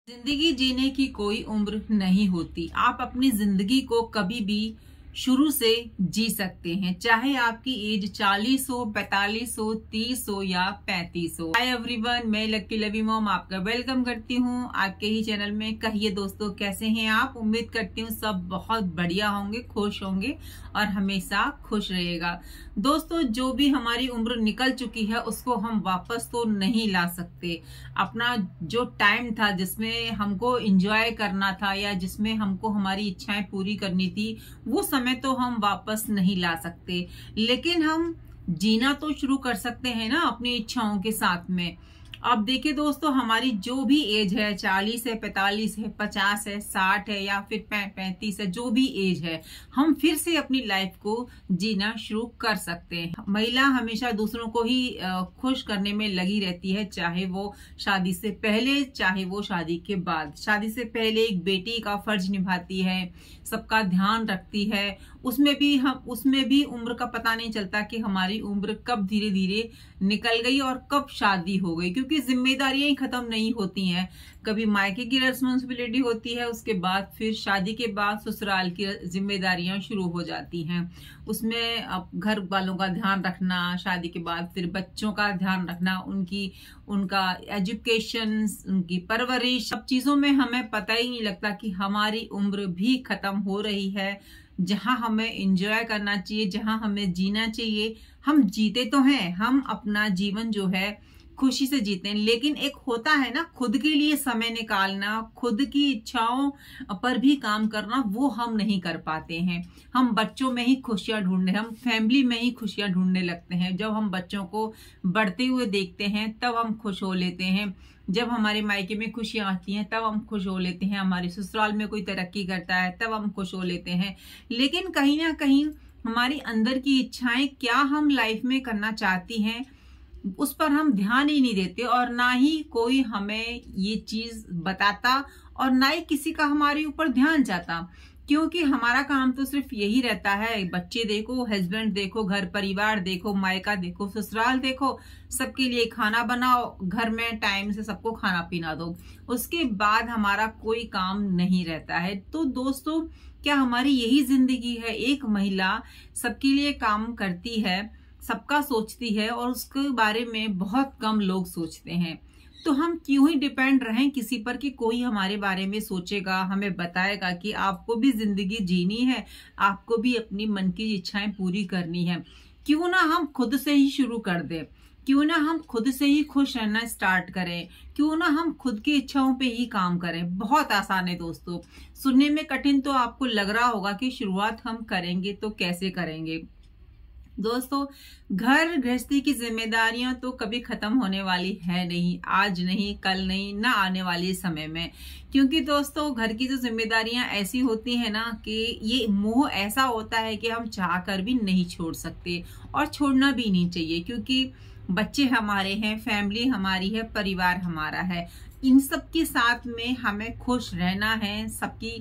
जिंदगी जीने की कोई उम्र नहीं होती। आप अपनी जिंदगी को कभी भी शुरू से जी सकते हैं, चाहे आपकी एज 40 हो, 45 हो, 30 हो या 35 हो। हाय एवरीवन, मैं लकी लवी मॉम आपका वेलकम करती हूँ आपके ही चैनल में। कहिए दोस्तों, कैसे हैं आप? उम्मीद करती हूँ सब बहुत बढ़िया होंगे, खुश होंगे और हमेशा खुश रहेगा। दोस्तों, जो भी हमारी उम्र निकल चुकी है उसको हम वापस तो नहीं ला सकते। अपना जो टाइम था जिसमें हमको एंजॉय करना था या जिसमें हमको हमारी इच्छाएं पूरी करनी थी, वो समय तो हम वापस नहीं ला सकते, लेकिन हम जीना तो शुरू कर सकते हैं ना अपनी इच्छाओं के साथ में। अब देखिए दोस्तों, हमारी जो भी एज है, 40 है, 45 है, 50 है, 60 है या फिर 35 है, जो भी एज है, हम फिर से अपनी लाइफ को जीना शुरू कर सकते हैं। महिला हमेशा दूसरों को ही खुश करने में लगी रहती है, चाहे वो शादी से पहले, चाहे वो शादी के बाद। शादी से पहले एक बेटी का फर्ज निभाती है, सबका ध्यान रखती है। उसमें भी उम्र का पता नहीं चलता कि हमारी उम्र कब धीरे धीरे निकल गई और कब शादी हो गई, क्योंकि जिम्मेदारियां ही खत्म नहीं होती हैं। कभी मायके की रेस्पॉन्सिबिलिटी होती है, उसके बाद फिर शादी के बाद ससुराल की जिम्मेदारियां शुरू हो जाती हैं। उसमें अब घर वालों का ध्यान रखना, शादी के बाद फिर बच्चों का ध्यान रखना, उनका एजुकेशन, उनकी परवरिश, सब चीजों में हमें पता ही नहीं लगता कि हमारी उम्र भी खत्म हो रही है। जहां हमें एंजॉय करना चाहिए, जहां हमें जीना चाहिए, हम जीते तो हैं, हम अपना जीवन जो है खुशी से जीते हैं, लेकिन एक होता है ना खुद के लिए समय निकालना, खुद की इच्छाओं पर भी काम करना, वो हम नहीं कर पाते हैं। हम बच्चों में ही खुशियां ढूंढने, हम फैमिली में ही खुशियां ढूंढने लगते हैं। जब हम बच्चों को बढ़ते हुए देखते हैं तब हम खुश हो लेते हैं, जब हमारे मायके में खुशियां आती हैं तब हम खुश हो लेते हैं, हमारे ससुराल में कोई तरक्की करता है तब हम खुश हो लेते हैं। लेकिन कहीं ना कहीं हमारी अंदर की इच्छाएं, क्या हम लाइफ में करना चाहती हैं, उस पर हम ध्यान ही नहीं देते, और ना ही कोई हमें ये चीज बताता और ना ही किसी का हमारे ऊपर ध्यान जाता, क्योंकि हमारा काम तो सिर्फ यही रहता है, बच्चे देखो, हस्बैंड देखो, घर परिवार देखो, मायका देखो, ससुराल देखो, सबके लिए खाना बनाओ, घर में टाइम से सबको खाना पीना दो। उसके बाद हमारा कोई काम नहीं रहता है। तो दोस्तों, क्या हमारी यही जिंदगी है? एक महिला सबके लिए काम करती है, सबका सोचती है और उसके बारे में बहुत कम लोग सोचते हैं। तो हम क्यों ही डिपेंड रहें किसी पर कि कोई हमारे बारे में सोचेगा, हमें बताएगा कि आपको भी जिंदगी जीनी है, आपको भी अपनी मन की इच्छाएं पूरी करनी है। क्यों ना हम खुद से ही शुरू कर दें, क्यों ना हम खुद से ही खुश रहना स्टार्ट करें, क्यों ना हम खुद की इच्छाओं पे ही काम करें। बहुत आसान है दोस्तों, सुनने में कठिन तो आपको लग रहा होगा कि शुरुआत हम करेंगे तो कैसे करेंगे। दोस्तों, घर गृहस्थी की जिम्मेदारियां तो कभी खत्म होने वाली है नहीं, आज नहीं, कल नहीं, ना आने वाले समय में। क्योंकि दोस्तों, घर की जो जिम्मेदारियां ऐसी होती है ना कि ये मोह ऐसा होता है कि हम चाहकर भी नहीं छोड़ सकते और छोड़ना भी नहीं चाहिए, क्योंकि बच्चे हमारे हैं, फैमिली हमारी है, परिवार हमारा है। इन सब के साथ में हमें खुश रहना है, सबकी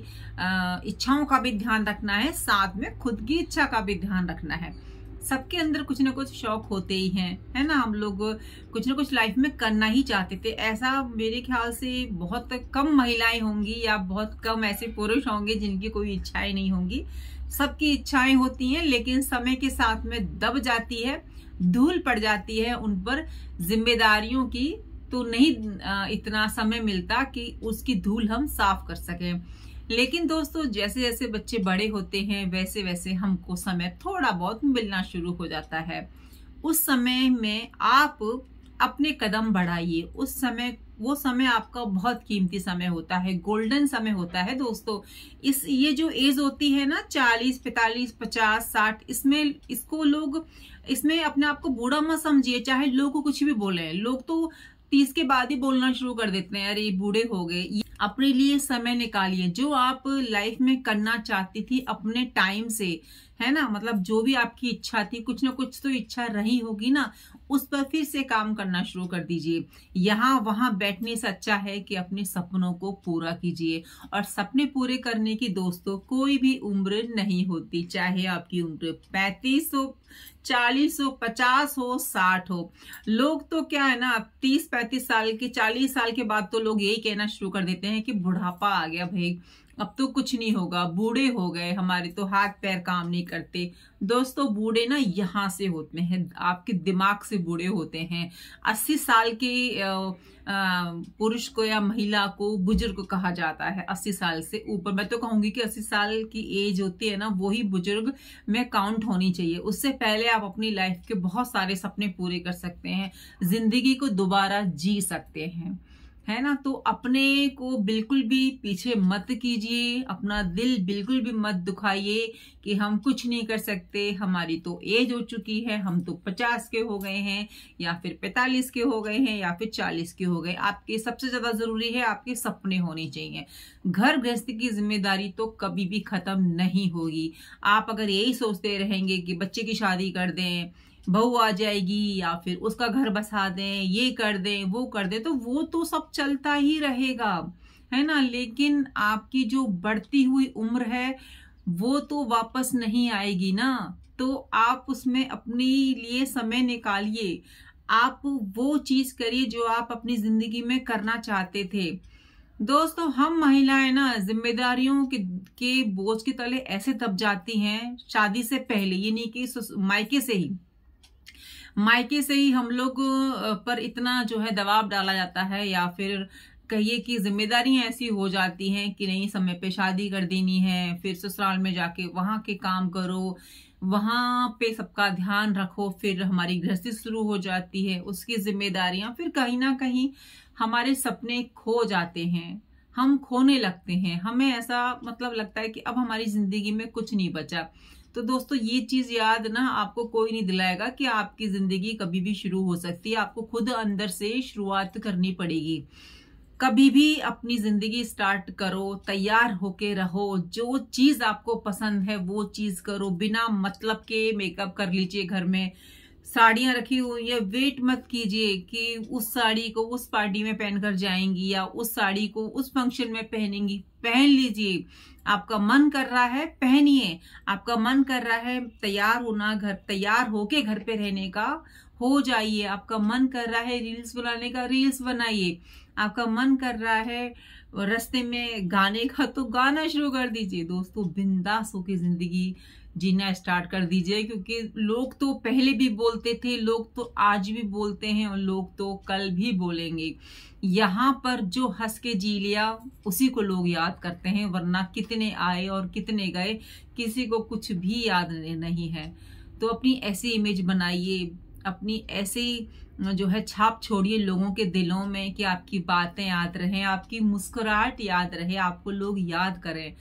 इच्छाओं का भी ध्यान रखना है, साथ में खुद की इच्छा का भी ध्यान रखना है। सबके अंदर कुछ ना कुछ शौक होते ही हैं, है ना। हम लोग कुछ ना कुछ लाइफ में करना ही चाहते थे। ऐसा मेरे ख्याल से बहुत कम महिलाएं होंगी या बहुत कम ऐसे पुरुष होंगे जिनकी कोई इच्छाएं नहीं होंगी। सबकी इच्छाएं होती हैं, लेकिन समय के साथ में दब जाती है, धूल पड़ जाती है उन पर जिम्मेदारियों की, तो नहीं इतना समय मिलता कि उसकी धूल हम साफ कर सकें। लेकिन दोस्तों, जैसे जैसे बच्चे बड़े होते हैं वैसे वैसे हमको समय थोड़ा बहुत मिलना शुरू हो जाता है। उस समय में आप अपने कदम बढ़ाइए। वो समय आपका बहुत कीमती समय होता है, गोल्डन समय होता है दोस्तों। ये जो एज होती है ना, 40, 45, 50, 60, इसमें अपने आप को बूढ़ा मत समझिए, चाहे लोग कुछ भी बोले। लोग तो 30 के बाद ही बोलना शुरू कर देते हैं, अरे बूढ़े हो गए। अपने लिए समय निकालिए, जो आप लाइफ में करना चाहती थी अपने टाइम से, है ना। मतलब जो भी आपकी इच्छा थी, कुछ ना कुछ तो इच्छा रही होगी ना, उस पर फिर से काम करना शुरू कर दीजिए। यहाँ वहां बैठने से अच्छा है कि अपने सपनों को पूरा कीजिए। और सपने पूरे करने की दोस्तों कोई भी उम्र नहीं होती, चाहे आपकी उम्र 35 हो, 40 हो, 50 हो, 60 हो। लोग तो क्या है ना, 30-35 साल के, 40 साल के बाद तो लोग यही कहना शुरू कर देते हैं हैं कि बुढ़ापा आ गया भाई, अब तो कुछ नहीं होगा, बूढ़े हो गए, हमारे तो हाथ पैर काम नहीं करते। दोस्तों बूढ़े ना यहाँ से होते हैं, आपके दिमाग से बूढ़े होते हैं। 80 साल के पुरुष को या महिला को बुजुर्ग कहा जाता है, 80 साल से ऊपर। मैं तो कहूंगी कि 80 साल की एज होती है ना, वही बुजुर्ग में काउंट होनी चाहिए। उससे पहले आप अपनी लाइफ के बहुत सारे सपने पूरे कर सकते हैं, जिंदगी को दोबारा जी सकते हैं, है ना। तो अपने को बिल्कुल भी पीछे मत कीजिए, अपना दिल बिल्कुल भी मत दुखाइए कि हम कुछ नहीं कर सकते, हमारी तो एज हो चुकी है, हम तो 50 के हो गए हैं या फिर 45 के हो गए हैं या फिर 40 के हो गए। आपके सबसे ज्यादा जरूरी है आपके सपने होने चाहिए। घर गृहस्थी की जिम्मेदारी तो कभी भी खत्म नहीं होगी। आप अगर यही सोचते रहेंगे कि बच्चे की शादी कर दें, बहू आ जाएगी या फिर उसका घर बसा दें, ये कर दें वो कर दें, तो वो तो सब चलता ही रहेगा, है ना। लेकिन आपकी जो बढ़ती हुई उम्र है वो तो वापस नहीं आएगी ना। तो आप उसमें अपने लिए समय निकालिए, आप वो चीज करिए जो आप अपनी जिंदगी में करना चाहते थे। दोस्तों हम महिलाएं ना जिम्मेदारियों के बोझ के तले ऐसे दब जाती हैं शादी से पहले, ये नहीं कि मायके से ही हम लोग पर इतना जो है दबाव डाला जाता है, या फिर कहिए कि जिम्मेदारियां ऐसी हो जाती हैं कि नहीं समय पे शादी कर देनी है, फिर ससुराल में जाके वहां के काम करो, वहां पे सबका ध्यान रखो, फिर हमारी गृहस्थी शुरू हो जाती है, उसकी जिम्मेदारियां, फिर कहीं ना कहीं हमारे सपने खो जाते हैं, हम खोने लगते हैं, हमें ऐसा मतलब लगता है कि अब हमारी जिंदगी में कुछ नहीं बचा। तो दोस्तों ये चीज याद ना आपको कोई नहीं दिलाएगा कि आपकी जिंदगी कभी भी शुरू हो सकती है, आपको खुद अंदर से शुरुआत करनी पड़ेगी। कभी भी अपनी जिंदगी स्टार्ट करो, तैयार होके रहो, जो चीज आपको पसंद है वो चीज करो, बिना मतलब के मेकअप कर लीजिए। घर में साड़ियां रखी हुई है, वेट मत कीजिए कि उस साड़ी को उस पार्टी में पहनकर जाएंगी या उस साड़ी को उस फंक्शन में पहनेंगी, पहन लीजिए। आपका मन कर रहा है पहनिए, आपका मन कर रहा है तैयार होना, तैयार होके घर पे रहने का, हो जाइए। आपका मन कर रहा है रील्स बनाने का, रील्स बनाइए। आपका मन कर रहा है रास्ते में गाने का, तो गाना शुरू कर दीजिए। दोस्तों बिंदास होके जिंदगी जीना स्टार्ट कर दीजिए, क्योंकि लोग तो पहले भी बोलते थे, लोग तो आज भी बोलते हैं और लोग तो कल भी बोलेंगे। यहाँ पर जो हंस के जी लिया उसी को लोग याद करते हैं, वरना कितने आए और कितने गए किसी को कुछ भी याद नहीं है। तो अपनी ऐसी इमेज बनाइए, अपनी ऐसी जो है छाप छोड़िए लोगों के दिलों में कि आपकी बातें याद रहें, आपकी मुस्कुराहट याद रहे, आपको लोग याद करें।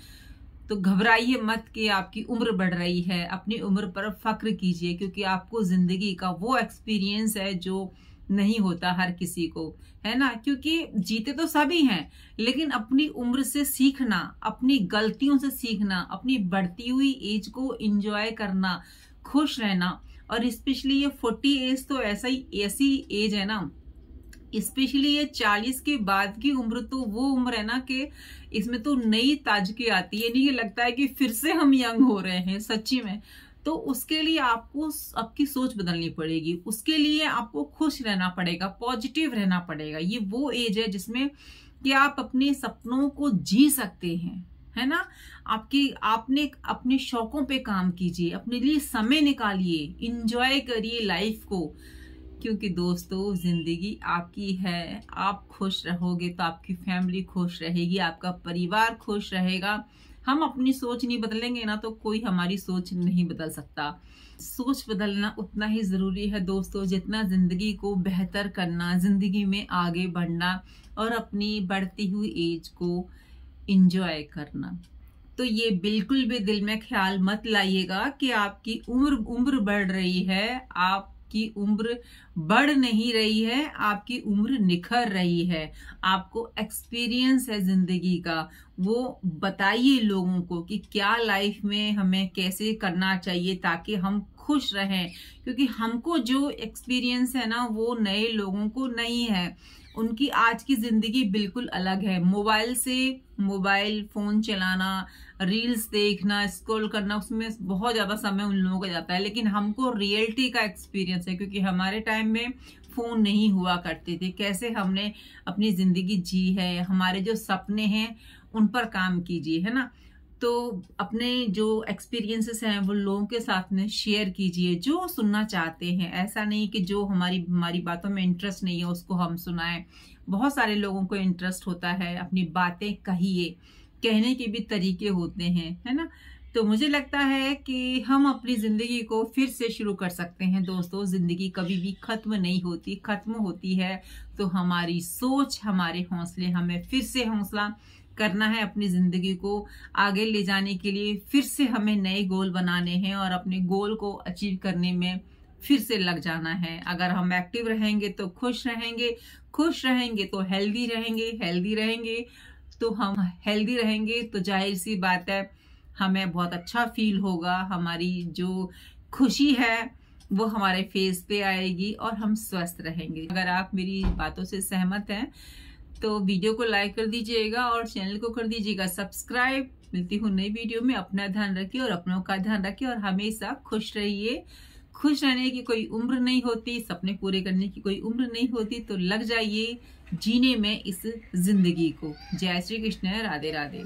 तो घबराइए मत कि आपकी उम्र बढ़ रही है, अपनी उम्र पर फक्र कीजिए, क्योंकि आपको जिंदगी का वो एक्सपीरियंस है जो नहीं होता हर किसी को, है ना। क्योंकि जीते तो सभी हैं, लेकिन अपनी उम्र से सीखना, अपनी गलतियों से सीखना, अपनी बढ़ती हुई एज को एंजॉय करना, खुश रहना। और स्पेशली ये 40 एज तो ऐसी एज है ना, स्पेशली ये 40 के बाद की उम्र तो वो उम्र है ना कि इसमें तो नई ताजगी आती है, नहीं लगता है कि फिर से हम यंग हो रहे हैं सच्ची में। तो उसके लिए आपको आपकी सोच बदलनी पड़ेगी, उसके लिए आपको खुश रहना पड़ेगा, पॉजिटिव रहना पड़ेगा। ये वो एज है जिसमें कि आप अपने सपनों को जी सकते हैं, है ना। आपने अपने शौकों पे काम कीजिए, अपने लिए समय निकालिए, इंजॉय करिए लाइफ को, क्योंकि दोस्तों जिंदगी आपकी है। आप खुश रहोगे तो आपकी फैमिली खुश रहेगी, आपका परिवार खुश रहेगा। हम अपनी सोच नहीं बदलेंगे ना तो कोई हमारी सोच नहीं बदल सकता। सोच बदलना उतना ही जरूरी है दोस्तों जितना जिंदगी को बेहतर करना, जिंदगी में आगे बढ़ना और अपनी बढ़ती हुई एज को एंजॉय करना। तो ये बिल्कुल भी दिल में ख्याल मत लाइएगा कि आपकी उम्र बढ़ रही है, आपकी उम्र बढ़ नहीं रही है, आपकी उम्र निखर रही है। आपको एक्सपीरियंस है जिंदगी का, वो बताइए लोगों को कि क्या लाइफ में हमें कैसे करना चाहिए ताकि हम खुश रहें, क्योंकि हमको जो एक्सपीरियंस है ना वो नए लोगों को नहीं है। उनकी आज की जिंदगी बिल्कुल अलग है। मोबाइल फोन चलाना, रील्स देखना, स्क्रॉल करना, उसमें बहुत ज्यादा समय उन लोगों का जाता है, लेकिन हमको रियलिटी का एक्सपीरियंस है, क्योंकि हमारे टाइम में फोन नहीं हुआ करते थे, कैसे हमने अपनी जिंदगी जी है, हमारे जो सपने हैं उन पर काम कीजिए, है ना। तो अपने जो एक्सपीरियंसेस हैं वो लोगों के साथ में शेयर कीजिए, जो सुनना चाहते हैं। ऐसा नहीं कि जो हमारी बातों में इंटरेस्ट नहीं है उसको हम सुनाएं। बहुत सारे लोगों को इंटरेस्ट होता है, अपनी बातें कहिए, कहने के भी तरीके होते हैं, है ना। तो मुझे लगता है कि हम अपनी जिंदगी को फिर से शुरू कर सकते हैं दोस्तों। जिंदगी कभी भी खत्म नहीं होती, खत्म होती है तो हमारी सोच, हमारे हौसले, हमें फिर से हौसला करना है अपनी जिंदगी को आगे ले जाने के लिए। फिर से हमें नए गोल बनाने हैं और अपने गोल को अचीव करने में फिर से लग जाना है। अगर हम एक्टिव रहेंगे तो खुश रहेंगे, खुश रहेंगे तो हेल्दी रहेंगे, हेल्दी रहेंगे तो हम हेल्दी रहेंगे तो जाहिर सी बात है हमें बहुत अच्छा फील होगा। हमारी जो खुशी है वो हमारे फेस पे आएगी और हम स्वस्थ रहेंगे। अगर आप मेरी बातों से सहमत हैं तो वीडियो को लाइक कर दीजिएगा और चैनल को कर दीजिएगा सब्सक्राइब। मिलती हूँ नई वीडियो में। अपना ध्यान रखिए और अपनों का ध्यान रखिए और हमेशा खुश रहिए। खुश रहने की कोई उम्र नहीं होती, सपने पूरे करने की कोई उम्र नहीं होती, तो लग जाइए जीने में इस जिंदगी को। जय श्री कृष्ण, राधे राधे।